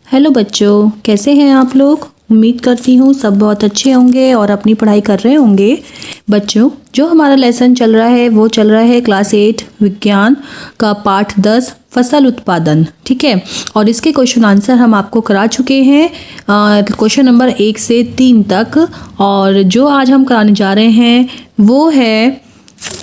Hello बच्चों, कैसे हैं आप लोग। उम्मीद करती हूँ सब बहुत अच्छे होंगे और अपनी पढ़ाई कर रहे होंगे। बच्चों, जो हमारा लेसन चल रहा है वो चल रहा है क्लास 8 विज्ञान का पाठ 10 फसल उत्पादन। ठीक है, और इसके क्वेश्चन आंसर हम आपको करा चुके हैं क्वेश्चन नंबर 1 से 3 तक। और जो आज हम कराने जा रहे हैं वो है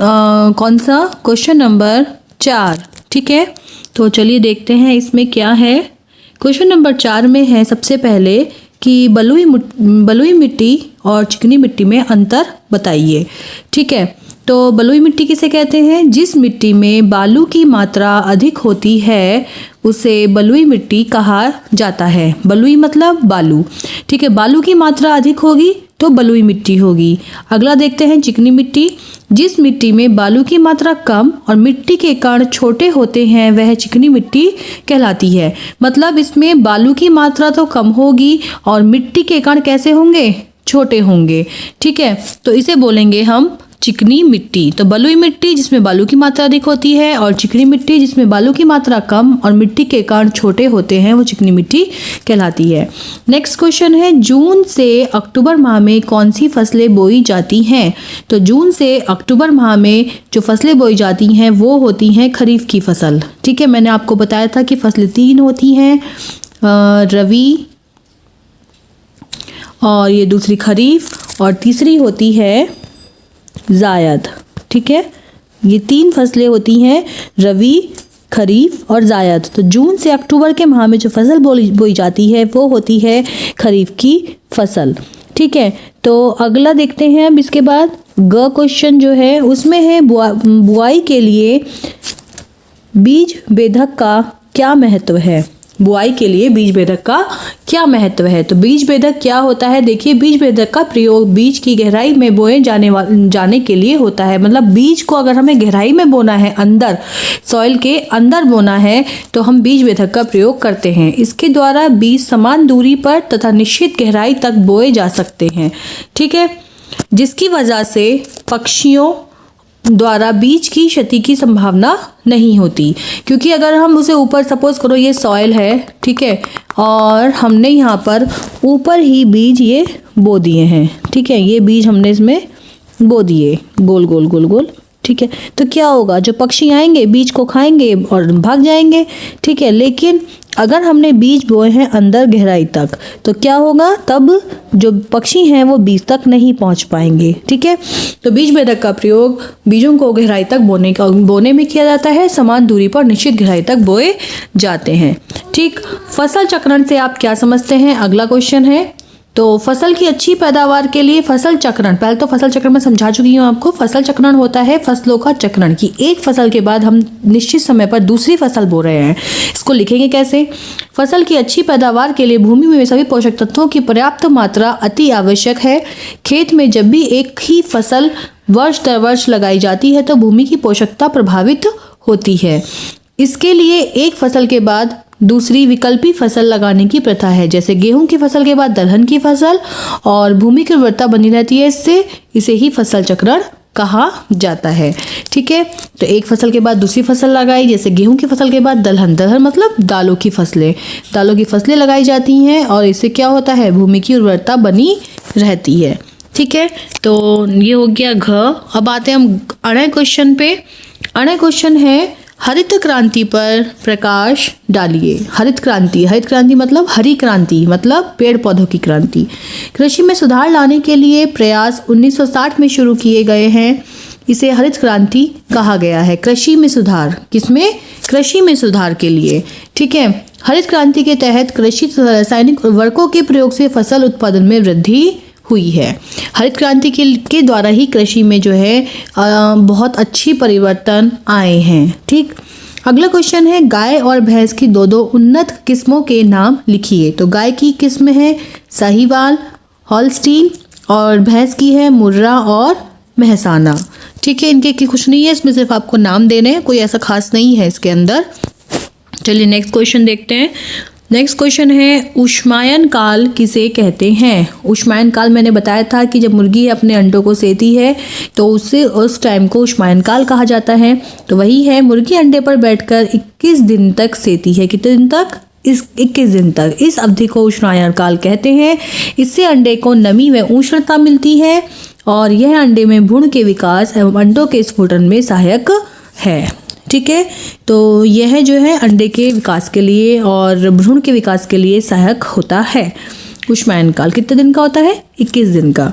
कौन सा, क्वेश्चन नंबर 4। ठीक है, तो चलिए देखते हैं इसमें क्या है। क्वेश्चन नंबर 4 में है सबसे पहले कि बलुई मिट्टी और चिकनी मिट्टी में अंतर बताइए। ठीक है, तो बलुई मिट्टी किसे कहते हैं? जिस मिट्टी में बालू की मात्रा अधिक होती है उसे बलुई मिट्टी कहा जाता है। बलुई मतलब बालू। ठीक है, बालू की मात्रा अधिक होगी तो बलुई मिट्टी होगी। अगला देखते हैं चिकनी मिट्टी। जिस मिट्टी में बालू की मात्रा कम और मिट्टी के कण छोटे होते हैं वह चिकनी मिट्टी कहलाती है। मतलब इसमें बालू की मात्रा तो कम होगी और मिट्टी के कण कैसे होंगे? छोटे होंगे। ठीक है, तो इसे बोलेंगे हम चिकनी मिट्टी। तो बलुई मिट्टी जिसमें बालू की मात्रा अधिक होती है और चिकनी मिट्टी जिसमें बालू की मात्रा कम और मिट्टी के कण छोटे होते हैं वो चिकनी मिट्टी कहलाती है। नेक्स्ट क्वेश्चन है, जून से अक्टूबर माह में कौन सी फसलें बोई जाती हैं? तो जून से अक्टूबर माह में जो फसलें बोई जाती हैं वो होती हैं खरीफ की फसल। ठीक है, मैंने आपको बताया था कि फसलें 3 होती हैं, रबी और ये दूसरी खरीफ और तीसरी होती है जायद। ठीक है, ये 3 फसलें होती हैं, रबी, खरीफ और जायद। तो जून से अक्टूबर के माह में जो फसल बोई जाती है वो होती है खरीफ की फसल। ठीक है, तो अगला देखते हैं अब इसके बाद ग क्वेश्चन जो है उसमें है बुआई के लिए बीज बेधक का क्या महत्व है? बुआई के लिए बीज बेधक का क्या महत्व है? तो बीज बेधक क्या होता है? देखिए, बीज बेधक का प्रयोग बीज की गहराई में बोए जाने के लिए होता है। मतलब बीज को अगर हमें गहराई में बोना है, अंदर सॉइल के अंदर बोना है तो हम बीज बेधक का प्रयोग करते हैं। इसके द्वारा बीज समान दूरी पर तथा निश्चित गहराई तक बोए जा सकते हैं। ठीक है, जिसकी वजह से पक्षियों द्वारा बीज की क्षति की संभावना नहीं होती। क्योंकि अगर हम उसे ऊपर, सपोज करो ये सॉइल है, ठीक है, और हमने यहाँ पर ऊपर ही बीज ये बो दिए हैं। ठीक है, ये बीज हमने इसमें बो दिए गोल गोल गोल गोल। ठीक है, तो क्या होगा? जो पक्षी आएंगे बीज को खाएंगे और भाग जाएंगे। ठीक है, लेकिन अगर हमने बीज बोए हैं अंदर गहराई तक तो क्या होगा? तब जो पक्षी हैं वो बीज तक नहीं पहुंच पाएंगे। ठीक है, तो बीज बेधक का प्रयोग बीजों को गहराई तक बोने में किया जाता है। समान दूरी पर निश्चित गहराई तक बोए जाते हैं। ठीक, फसल चक्रण से आप क्या समझते हैं? अगला क्वेश्चन है, तो फसल की अच्छी पैदावार के लिए फसल चक्रण, पहले तो फसल चक्रण में समझा चुकी हूँ आपको। फसल चक्रण होता है फसलों का चक्रण, कि एक फसल के बाद हम निश्चित समय पर दूसरी फसल बो रहे हैं। इसको लिखेंगे कैसे? फसल की अच्छी पैदावार के लिए भूमि में सभी पोषक तत्वों की पर्याप्त मात्रा अति आवश्यक है। खेत में जब भी एक ही फसल वर्ष दर वर्ष लगाई जाती है तो भूमि की पोषकता प्रभावित होती है। इसके लिए एक फसल के बाद दूसरी विकल्पी फसल लगाने की प्रथा है। जैसे गेहूं की फसल के बाद दलहन की फसल, और भूमि की उर्वरता बनी रहती है इससे, इसे ही फसल चक्रण कहा जाता है। ठीक है, तो एक फसल के बाद दूसरी फसल लगाई, जैसे गेहूं की फसल के बाद दलहन मतलब दालों की फसलें लगाई जाती हैं और इससे क्या होता है? भूमि की उर्वरता बनी रहती है। ठीक है, तो ये हो गया घ। अब आते हैं हम अणय क्वेश्चन पे। अणय क्वेश्चन है, हरित क्रांति पर प्रकाश डालिए। हरित क्रांति मतलब हरी क्रांति, मतलब पेड़ पौधों की क्रांति। कृषि में सुधार लाने के लिए प्रयास 1960 में शुरू किए गए हैं। इसे हरित क्रांति कहा गया है। कृषि में सुधार, किसमें? कृषि में सुधार के लिए। ठीक है, हरित क्रांति के तहत कृषि रासायनिक उर्वरकों के प्रयोग से फसल उत्पादन में वृद्धि हुई है। हरित क्रांति के द्वारा ही कृषि में जो है बहुत अच्छी परिवर्तन आए हैं। ठीक, अगला क्वेश्चन है, गाय और भैंस की दो उन्नत किस्मों के नाम लिखिए। तो गाय की किस्म है साहीवाल, हॉल्स्टीन, और भैंस की है मुर्रा और महसाना। ठीक है, इनके कुछ नहीं है, इसमें सिर्फ आपको नाम देने हैं, कोई ऐसा खास नहीं है इसके अंदर। चलिए नेक्स्ट क्वेश्चन देखते हैं। नेक्स्ट क्वेश्चन है, ऊष्मायन काल किसे कहते हैं? ऊष्मायन काल मैंने बताया था कि जब मुर्गी अपने अंडों को सेती है तो उससे उस टाइम को ऊष्मायन काल कहा जाता है। तो वही है, मुर्गी अंडे पर बैठकर 21 दिन तक सेती है। कितने दिन तक? इस 21 दिन तक। इस अवधि को उष्णायन काल कहते हैं। इससे अंडे को नमी व उष्णता मिलती है और यह अंडे में भ्रूण के विकास एवं अंडों के स्फुटन में सहायक है। ठीक है, तो यह जो है अंडे के विकास के लिए और भ्रूण के विकास के लिए सहायक होता है। उष्णायन काल कितने दिन का होता है? 21 दिन का।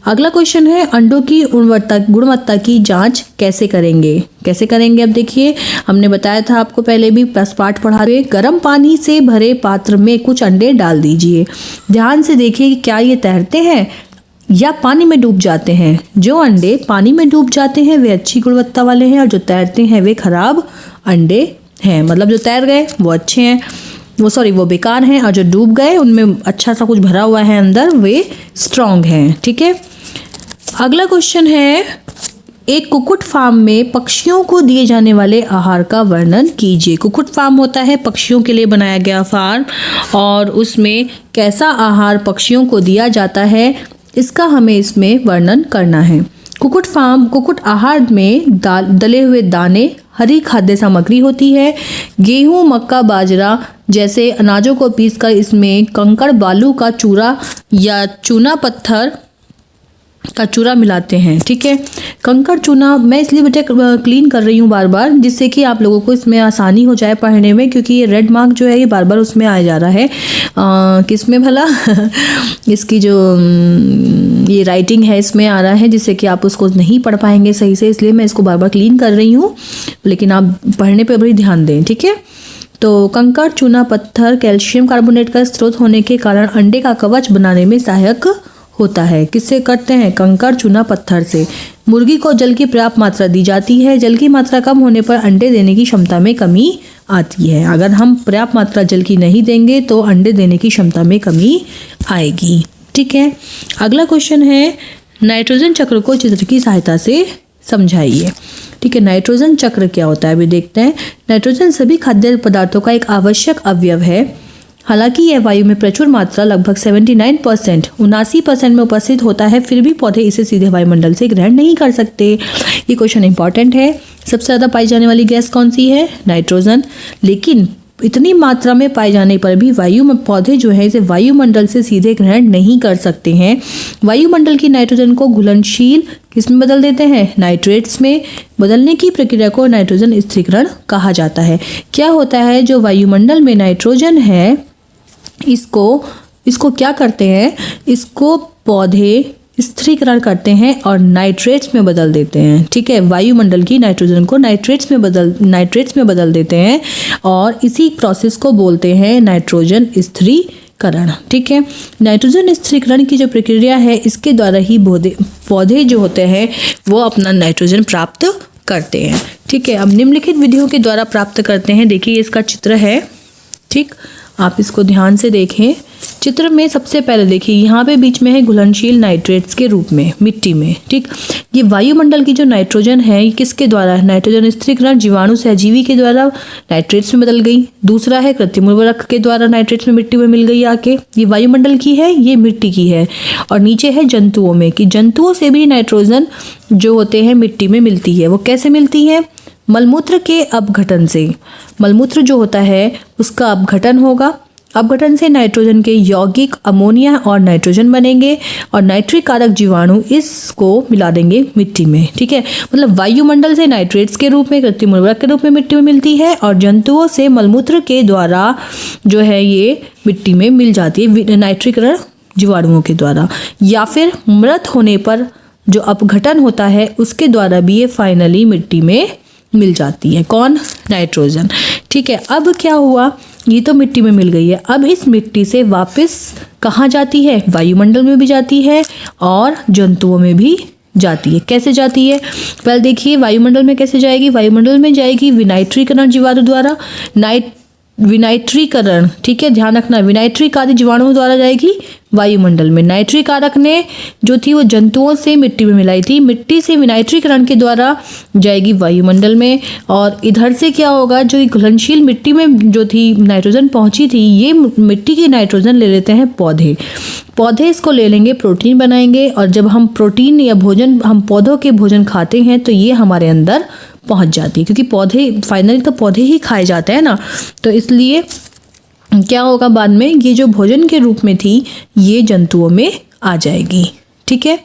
अगला क्वेश्चन है, अंडों की गुणवत्ता की जांच कैसे करेंगे? अब देखिए, हमने बताया था आपको पहले भी पाठ पढ़ा रहे, गर्म पानी से भरे पात्र में कुछ अंडे डाल दीजिए। ध्यान से देखिए कि क्या ये तैरते हैं या पानी में डूब जाते हैं। जो अंडे पानी में डूब जाते हैं वे अच्छी गुणवत्ता वाले हैं और जो तैरते हैं वे खराब अंडे हैं। मतलब जो तैर गए वो अच्छे हैं, वो बेकार हैं, और जो डूब गए उनमें अच्छा सा कुछ भरा हुआ है अंदर, वे स्ट्रॉन्ग हैं। ठीक है, अगला क्वेश्चन है, एक कुक्कुट फार्म में पक्षियों को दिए जाने वाले आहार का वर्णन कीजिए। कुक्कुट फार्म होता है पक्षियों के लिए बनाया गया फार्म, और उसमें कैसा आहार पक्षियों को दिया जाता है इसका हमें इसमें वर्णन करना है। कुक्कुट आहार में दले हुए दाने, हरी खाद्य सामग्री होती है। गेहूं, मक्का, बाजरा जैसे अनाजों को पीसकर इसमें कंकड़, बालू का चूरा या चूना पत्थर का चूरा मिलाते हैं। ठीक है, कंकड़ चूना मैं इसलिए बेटा क्लीन कर रही हूँ बार बार, जिससे कि आप लोगों को इसमें आसानी हो जाए पढ़ने में, क्योंकि ये रेड मार्क जो है ये बार बार उसमें आ जा रहा है। किसमें भला इसकी जो ये राइटिंग है इसमें आ रहा है, जिससे कि आप उसको नहीं पढ़ पाएंगे सही से, इसलिए मैं इसको बार बार क्लीन कर रही हूँ, लेकिन आप पढ़ने पर बड़ी ध्यान दें। ठीक है, तो कंकड़, चूना पत्थर कैल्शियम कार्बोनेट का स्रोत होने के कारण अंडे का कवच बनाने में सहायक होता है। किससे करते हैं? कंकड़, चूना पत्थर से। मुर्गी को जल की पर्याप्त मात्रा दी जाती है। जल की मात्रा कम होने पर अंडे देने की क्षमता में कमी आती है। अगर हम पर्याप्त मात्रा जल की नहीं देंगे तो अंडे देने की क्षमता में कमी आएगी। ठीक है, अगला क्वेश्चन है, नाइट्रोजन चक्र को चित्र की सहायता से समझाइए। ठीक है, नाइट्रोजन चक्र क्या होता है अभी देखते हैं। नाइट्रोजन सभी खाद्य पदार्थों का एक आवश्यक अवयव है। हालांकि यह वायु में प्रचुर मात्रा लगभग 79% में उपस्थित होता है, फिर भी पौधे इसे सीधे वायुमंडल से ग्रहण नहीं कर सकते। ये क्वेश्चन इंपॉर्टेंट है। सबसे ज़्यादा पाई जाने वाली गैस कौन सी है? नाइट्रोजन। लेकिन इतनी मात्रा में पाए जाने पर भी पौधे जो है इसे वायुमंडल से सीधे ग्रहण नहीं कर सकते हैं। वायुमंडल की नाइट्रोजन को घुलनशील किस में बदल देते हैं? नाइट्रेट्स में। बदलने की प्रक्रिया को नाइट्रोजन स्थिरीकरण कहा जाता है। क्या होता है, जो वायुमंडल में नाइट्रोजन है इसको क्या करते हैं? इसको पौधे स्थिरीकरण करते हैं और नाइट्रेट्स में बदल देते हैं। ठीक है, वायुमंडल की नाइट्रोजन को नाइट्रेट्स में बदल देते हैं और इसी प्रोसेस को बोलते हैं नाइट्रोजन स्थिरीकरण। ठीक है, नाइट्रोजन स्थिरीकरण की जो प्रक्रिया है इसके द्वारा ही पौधे जो होते हैं वो अपना नाइट्रोजन प्राप्त करते हैं। ठीक है, अब निम्नलिखित विधियों के द्वारा प्राप्त करते हैं। देखिए इसका चित्र है। ठीक, आप इसको ध्यान से देखें। चित्र में सबसे पहले देखिए यहाँ पे बीच में है घुलनशील नाइट्रेट्स के रूप में मिट्टी में। ठीक, ये वायुमंडल की जो नाइट्रोजन है ये किसके द्वारा है? नाइट्रोजन स्थिरीकरण जीवाणु सहजीवी के द्वारा नाइट्रेट्स में बदल गई। दूसरा है कृत्रिम उर्वरक के द्वारा नाइट्रेट्स में मिट्टी में मिल गई आके। ये वायुमंडल की है, ये मिट्टी की है। और नीचे है जंतुओं में, कि जंतुओं से भी नाइट्रोजन जो होते हैं मिट्टी में मिलती है। वो कैसे मिलती है? मलमूत्र के अपघटन से। मलमूत्र जो होता है उसका अपघटन होगा। अपघटन से नाइट्रोजन के यौगिक अमोनिया और नाइट्रोजन बनेंगे और नाइट्रिक कारक जीवाणु इसको मिला देंगे मिट्टी में। ठीक है, मतलब वायुमंडल से नाइट्रेट्स के रूप में, कृत्रिम उर्वरक के रूप में मिट्टी में मिलती है और जंतुओं से मलमूत्र के द्वारा जो है ये मिट्टी में मिल जाती है नाइट्रिक जीवाणुओं के द्वारा, या फिर मृत होने पर जो अपघटन होता है उसके द्वारा भी ये फाइनली मिट्टी में मिल जाती है। कौन? नाइट्रोजन। ठीक है, अब क्या हुआ, ये तो मिट्टी में मिल गई है। अब इस मिट्टी से वापस कहाँ जाती है? वायुमंडल में भी जाती है और जंतुओं में भी जाती है। कैसे जाती है? पहले देखिए वायुमंडल में कैसे जाएगी। वायुमंडल में जाएगी विनाइट्रीकरण जीवाणु द्वारा। विनाइट्रीकरण, ठीक है, ध्यान रखना, विनाइट्रिक आदि जीवाणुओं द्वारा जाएगी वायुमंडल में। नाइट्रिक कारक ने जो थी वो जंतुओं से मिट्टी में मिलाई थी। मिट्टी से विनाइट्रीकरण के द्वारा जाएगी वायुमंडल में। और इधर से क्या होगा, जो घुलनशील मिट्टी में जो थी नाइट्रोजन पहुंची थी, ये मिट्टी की नाइट्रोजन ले लेते हैं पौधे इसको ले लेंगे, प्रोटीन बनाएंगे। और जब हम प्रोटीन या भोजन, हम पौधों के भोजन खाते हैं तो ये हमारे अंदर पहुंच जाती है, क्योंकि पौधे फाइनली तो पौधे ही खाए जाते हैं ना, तो इसलिए क्या होगा बाद में, ये जो भोजन के रूप में थी ये जंतुओं में आ जाएगी। ठीक है,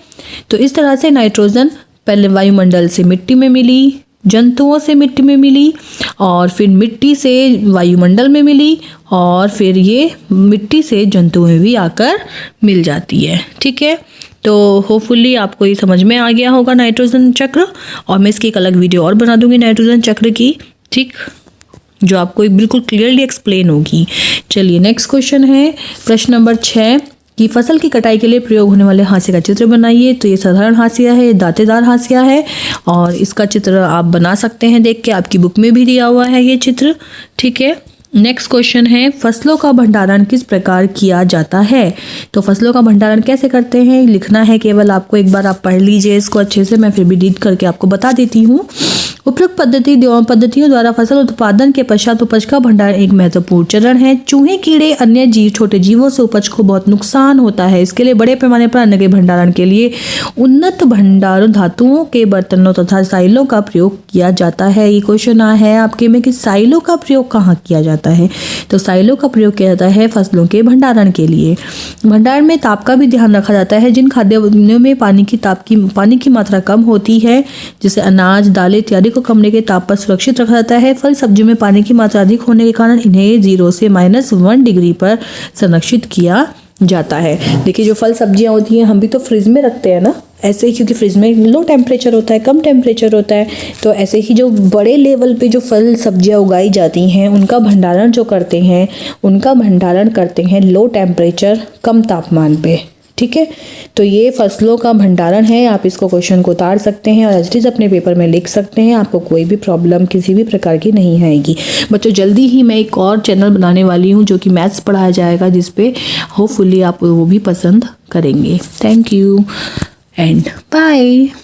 तो इस तरह से नाइट्रोजन पहले वायुमंडल से मिट्टी में मिली, जंतुओं से मिट्टी में मिली, और फिर मिट्टी से वायुमंडल में मिली, और फिर ये मिट्टी से जंतुओं में भी आकर मिल जाती है। ठीक है, तो होपफुली आपको ये समझ में आ गया होगा नाइट्रोजन चक्र, और मैं इसकी एक अलग वीडियो और बना दूंगी नाइट्रोजन चक्र की, ठीक, जो आपको बिल्कुल क्लियरली एक्सप्लेन होगी। चलिए नेक्स्ट क्वेश्चन है प्रश्न नंबर 6 कि फसल की कटाई के लिए प्रयोग होने वाले हाशिए का चित्र बनाइए। तो ये साधारण हाशिया है, दांतेदार हाशिया है, और इसका चित्र आप बना सकते हैं देख के, आपकी बुक में भी दिया हुआ है ये चित्र। ठीक है, नेक्स्ट क्वेश्चन है फसलों का भंडारण किस प्रकार किया जाता है। तो फसलों का भंडारण कैसे करते हैं लिखना है केवल आपको, एक बार आप पढ़ लीजिए इसको अच्छे से, मैं फिर भी रीड करके आपको बता देती हूँ। उपयुक्त पद्धतियों द्वारा फसल उत्पादन के पश्चात उपज का भंडारण एक महत्वपूर्ण चरण है। चूहे, कीड़े, अन्य जीव, छोटे जीवों से उपज को बहुत नुकसान होता है। इसके लिए बड़े पैमाने पर अन्न के भंडारण के लिए उन्नत भंडारण धातुओं के बर्तनों तथा साइलों का प्रयोग किया जाता है। ये क्वेश्चन आया है आपके में कि साइलों का प्रयोग कहाँ किया जाता है। तो साइलों का प्रयोग किया जाता है फसलों के भंडारण के लिए। भंडारण में ताप का भी ध्यान रखा जाता है। जिन खाद्यान्नों में पानी की मात्रा कम होती है, जैसे अनाज, दालें इत्यादि को कमरे के ताप पर सुरक्षित रखा जाता है। फल सब्जियों में पानी की मात्रा अधिक होने के कारण इन्हें 0 से -1 डिग्री पर संरक्षित किया जाता है। देखिए जो फल सब्जियां होती हैं हम भी तो फ्रिज में रखते हैं ना, ऐसे ही, क्योंकि फ्रिज में लो टेम्परेचर होता है, कम टेम्परेचर होता है। तो ऐसे ही जो बड़े लेवल पे जो फल सब्जियां उगाई जाती हैं उनका भंडारण करते हैं लो टेम्परेचर, कम तापमान पे। ठीक है, तो ये फसलों का भंडारण है। आप इसको क्वेश्चन को उतार सकते हैं और एज इट इज़ अपने पेपर में लिख सकते हैं। आपको कोई भी प्रॉब्लम किसी भी प्रकार की नहीं आएगी। बच्चों जल्दी ही मैं एक और चैनल बनाने वाली हूँ जो कि मैथ्स पढ़ाया जाएगा, जिसपे होपफुली आप वो भी पसंद करेंगे। Thank you and bye.